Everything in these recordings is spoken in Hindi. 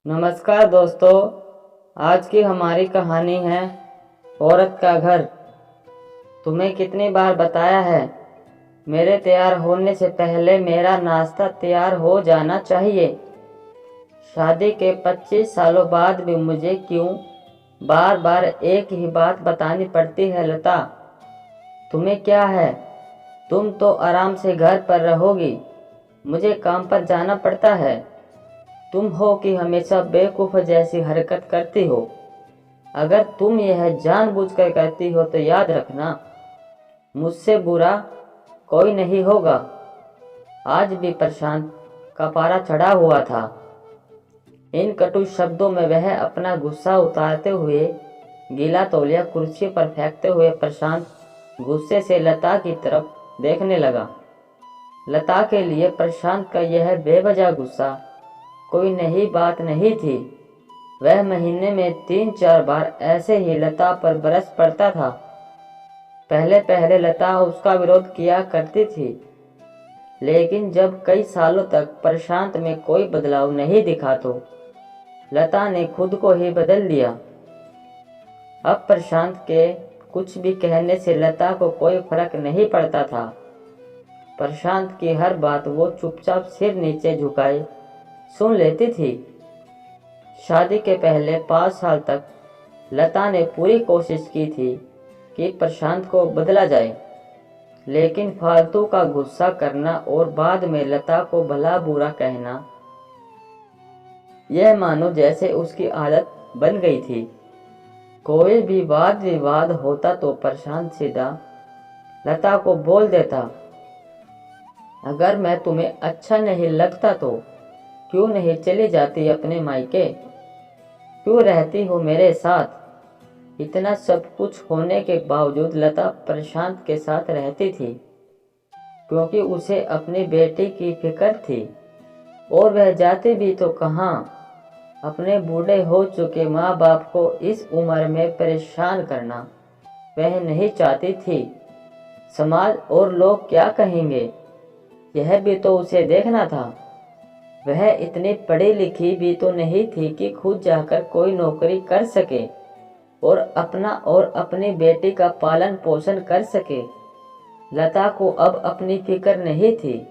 नमस्कार दोस्तों। आज की हमारी कहानी है औरत का घर। तुम्हें कितनी बार बताया है, मेरे तैयार होने से पहले मेरा नाश्ता तैयार हो जाना चाहिए। शादी के 25 सालों बाद भी मुझे क्यों बार बार एक ही बात बतानी पड़ती है लता? तुम्हें क्या है, तुम तो आराम से घर पर रहोगी, मुझे काम पर जाना पड़ता है। तुम हो कि हमेशा बेवकूफ़ जैसी हरकत करती हो। अगर तुम यह जानबूझकर करती हो तो याद रखना, मुझसे बुरा कोई नहीं होगा। आज भी प्रशांत का पारा चढ़ा हुआ था। इन कटु शब्दों में वह अपना गुस्सा उतारते हुए गीला तौलिया कुर्सी पर फेंकते हुए प्रशांत गुस्से से लता की तरफ देखने लगा। लता के लिए प्रशांत का यह बेवजह गुस्सा कोई नई बात नहीं थी। वह महीने में 3-4 बार ऐसे ही लता पर बरस पड़ता था। पहले पहले लता उसका विरोध किया करती थी, लेकिन जब कई सालों तक प्रशांत में कोई बदलाव नहीं दिखा तो लता ने खुद को ही बदल लिया। अब प्रशांत के कुछ भी कहने से लता को कोई फर्क नहीं पड़ता था। प्रशांत की हर बात वो चुपचाप सिर नीचे झुकाए सुन लेती थी। शादी के पहले 5 साल तक लता ने पूरी कोशिश की थी कि प्रशांत को बदला जाए, लेकिन फालतू का गुस्सा करना और बाद में लता को भला बुरा कहना, यह मानो जैसे उसकी आदत बन गई थी। कोई भी वाद विवाद होता तो प्रशांत सीधा लता को बोल देता, अगर मैं तुम्हें अच्छा नहीं लगता तो क्यों नहीं चली जाती अपने मायके, क्यों रहती हो मेरे साथ? इतना सब कुछ होने के बावजूद लता प्रशांत के साथ रहती थी, क्योंकि उसे अपनी बेटी की फिक्र थी। और वह जाती भी तो कहाँ, अपने बूढ़े हो चुके माँ बाप को इस उम्र में परेशान करना वह नहीं चाहती थी। समाज और लोग क्या कहेंगे, यह भी तो उसे देखना था। वह इतनी पढ़ी लिखी भी तो नहीं थी कि खुद जाकर कोई नौकरी कर सके और अपना और अपनी बेटी का पालन पोषण कर सके। लता को अब अपनी फिक्र नहीं थी,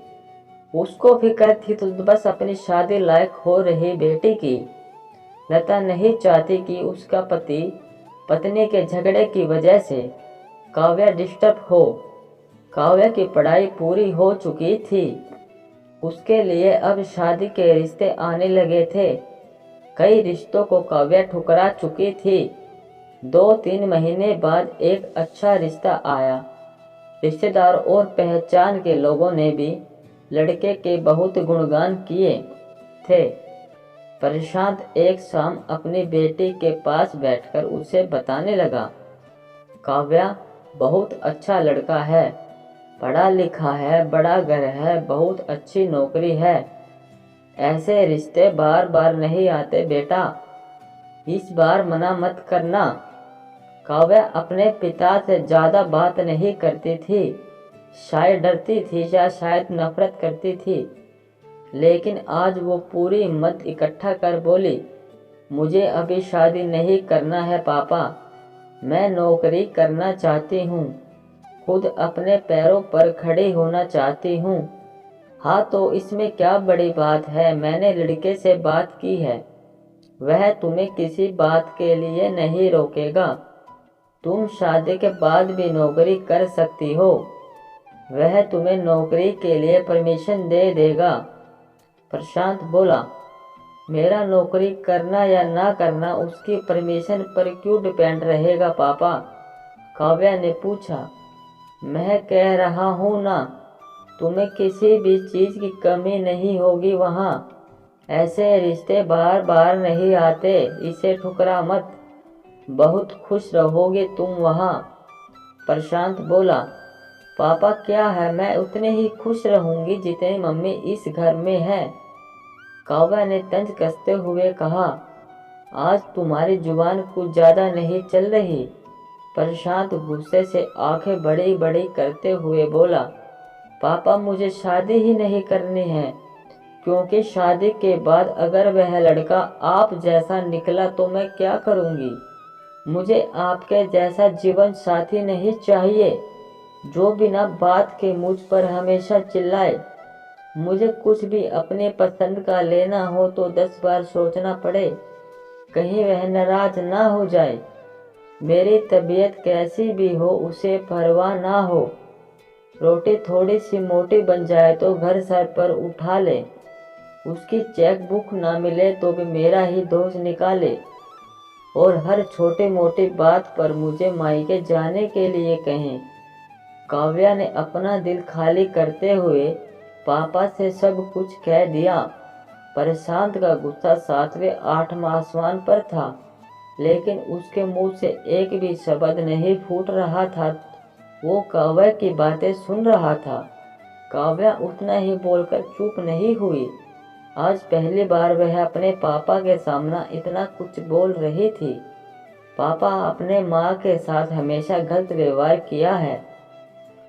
उसको फिक्र थी तो बस अपनी शादी लायक हो रही बेटी की। लता नहीं चाहती कि उसका पति पत्नी के झगड़े की वजह से काव्या डिस्टर्ब हो। काव्या की पढ़ाई पूरी हो चुकी थी, उसके लिए अब शादी के रिश्ते आने लगे थे। कई रिश्तों को काव्या ठुकरा चुकी थी। 2-3 महीने बाद एक अच्छा रिश्ता आया। रिश्तेदार और पहचान के लोगों ने भी लड़के के बहुत गुणगान किए थे। प्रशांत एक शाम अपनी बेटी के पास बैठकर उसे बताने लगा, काव्या बहुत अच्छा लड़का है, पढ़ा लिखा है, बड़ा घर है, बहुत अच्छी नौकरी है। ऐसे रिश्ते बार बार नहीं आते बेटा, इस बार मना मत करना। काव्या अपने पिता से ज़्यादा बात नहीं करती थी, शायद डरती थी या शायद नफरत करती थी, लेकिन आज वो पूरी हिम्मत इकट्ठा कर बोली, मुझे अभी शादी नहीं करना है पापा, मैं नौकरी करना चाहती हूँ, खुद अपने पैरों पर खड़ी होना चाहती हूँ। हाँ तो इसमें क्या बड़ी बात है, मैंने लड़के से बात की है, वह तुम्हें किसी बात के लिए नहीं रोकेगा। तुम शादी के बाद भी नौकरी कर सकती हो, वह तुम्हें नौकरी के लिए परमिशन दे देगा। प्रशांत बोला, मेरा नौकरी करना या ना करना उसकी परमिशन पर क्यों डिपेंड रहेगा पापा? काव्या ने पूछा। मैं कह रहा हूँ ना, तुम्हें किसी भी चीज़ की कमी नहीं होगी वहाँ। ऐसे रिश्ते बार बार नहीं आते, इसे ठुकरा मत, बहुत खुश रहोगे तुम वहाँ। प्रशांत बोला, पापा क्या है, मैं उतने ही खुश रहूँगी जितनी मम्मी इस घर में है। काव्या ने तंज कसते हुए कहा, आज तुम्हारी जुबान कुछ ज़्यादा नहीं चल रही। प्रशांत गुस्से से आंखें बड़ी बड़ी करते हुए बोला, पापा मुझे शादी ही नहीं करनी है, क्योंकि शादी के बाद अगर वह लड़का आप जैसा निकला तो मैं क्या करूँगी। मुझे आपके जैसा जीवन साथी नहीं चाहिए जो बिना बात के मुझ पर हमेशा चिल्लाए। मुझे कुछ भी अपने पसंद का लेना हो तो 10 बार सोचना पड़े, कहीं वह नाराज ना हो जाए। मेरी तबीयत कैसी भी हो उसे परवाह ना हो। रोटी थोड़ी सी मोटी बन जाए तो घर सर पर उठा ले। उसकी चेक बुक ना मिले तो भी मेरा ही दोष निकाले। और हर छोटी मोटी बात पर मुझे मायके जाने के लिए कहें। काव्या ने अपना दिल खाली करते हुए पापा से सब कुछ कह दिया। प्रशांत का गुस्सा 7वें 8वें आसमान पर था, लेकिन उसके मुंह से एक भी शब्द नहीं फूट रहा था। वो काव्या की बातें सुन रहा था। काव्या उतना ही बोलकर चुप नहीं हुई। आज पहली बार वह अपने पापा के सामने इतना कुछ बोल रही थी। पापा, आपने माँ के साथ हमेशा गलत व्यवहार किया है।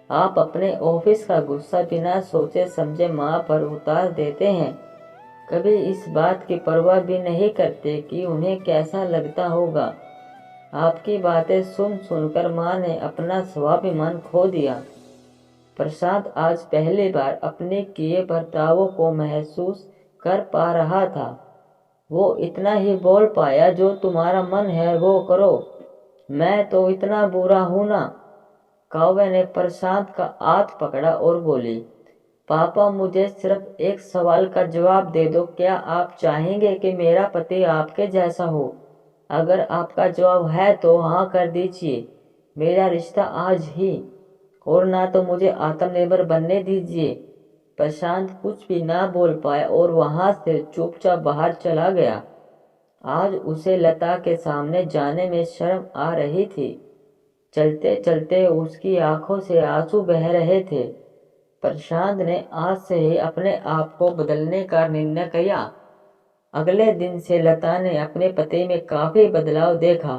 आप अपने ऑफिस का गुस्सा बिना सोचे समझे माँ पर उतार देते हैं। कभी इस बात की परवाह भी नहीं करते कि उन्हें कैसा लगता होगा। आपकी बातें सुन सुनकर माँ ने अपना स्वाभिमान खो दिया। प्रशांत आज पहली बार अपने किए बर्तावों को महसूस कर पा रहा था। वो इतना ही बोल पाया, जो तुम्हारा मन है वो करो, मैं तो इतना बुरा हूं ना। काव्या ने प्रशांत का हाथ पकड़ा और बोली, पापा, मुझे सिर्फ एक सवाल का जवाब दे दो। क्या आप चाहेंगे कि मेरा पति आपके जैसा हो? अगर आपका जवाब है तो हाँ कर दीजिए, मेरा रिश्ता आज ही, और ना तो मुझे आत्मनिर्भर बनने दीजिए। प्रशांत कुछ भी ना बोल पाया और वहां से चुपचाप बाहर चला गया। आज उसे लता के सामने जाने में शर्म आ रही थी। चलते चलते उसकी आंखों से आंसू बह रहे थे। प्रशांत ने आज से ही अपने आप को बदलने का निर्णय किया। अगले दिन से लता ने अपने पति में काफी बदलाव देखा।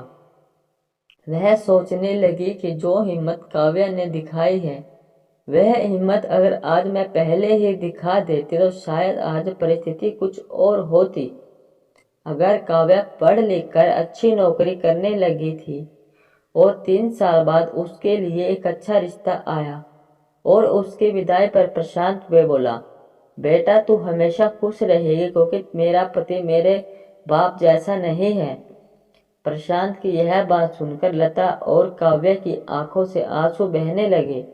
वह सोचने लगी कि जो हिम्मत काव्या ने दिखाई है, वह हिम्मत अगर आज मैं पहले ही दिखा देती तो शायद आज परिस्थिति कुछ और होती। अगर काव्या पढ़ लिख कर अच्छी नौकरी करने लगी थी और 3 साल बाद उसके लिए एक अच्छा रिश्ता आया और उसकी विदाई पर प्रशांत वे बोला, बेटा तू हमेशा खुश रहेगी क्योंकि मेरा पति मेरे बाप जैसा नहीं है। प्रशांत की यह बात सुनकर लता और काव्या की आंखों से आंसू बहने लगे।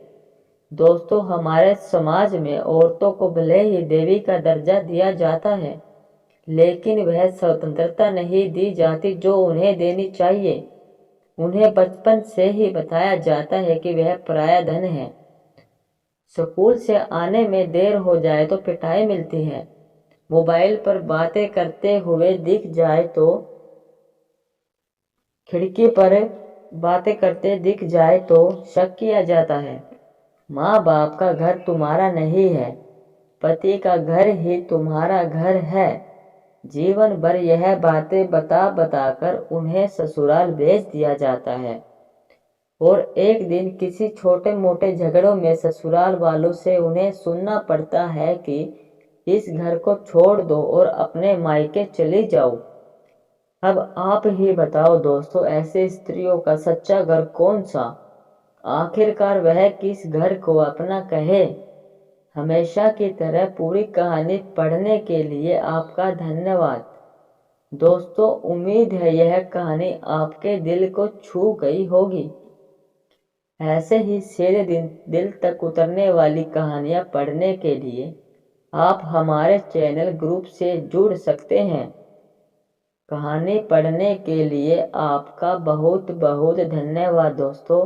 दोस्तों, हमारे समाज में औरतों को भले ही देवी का दर्जा दिया जाता है, लेकिन वह स्वतंत्रता नहीं दी जाती जो उन्हें देनी चाहिए। उन्हें बचपन से ही बताया जाता है कि वह पराया धन है। स्कूल से आने में देर हो जाए तो पिटाई मिलती है। मोबाइल पर बातें करते हुए दिख जाए तो खिड़की पर बातें करते दिख जाए तो शक किया जाता है। माँ बाप का घर तुम्हारा नहीं है, पति का घर ही तुम्हारा घर है। जीवन भर यह बातें बता बताकर उन्हें ससुराल भेज दिया जाता है और एक दिन किसी छोटे मोटे झगड़ों में ससुराल वालों से उन्हें सुनना पड़ता है कि इस घर को छोड़ दो और अपने मायके चली जाओ। अब आप ही बताओ दोस्तों, ऐसे स्त्रियों का सच्चा घर कौन सा? आखिरकार वह किस घर को अपना कहे? हमेशा की तरह पूरी कहानी पढ़ने के लिए आपका धन्यवाद। दोस्तों, उम्मीद है यह कहानी आपके दिल को छू गई होगी। ऐसे ही सीधे दिल तक उतरने वाली कहानियाँ पढ़ने के लिए आप हमारे चैनल ग्रुप से जुड़ सकते हैं। कहानी पढ़ने के लिए आपका बहुत बहुत धन्यवाद दोस्तों।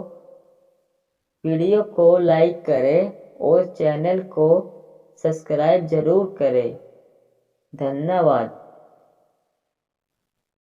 वीडियो को लाइक करें और चैनल को सब्सक्राइब जरूर करें। धन्यवाद।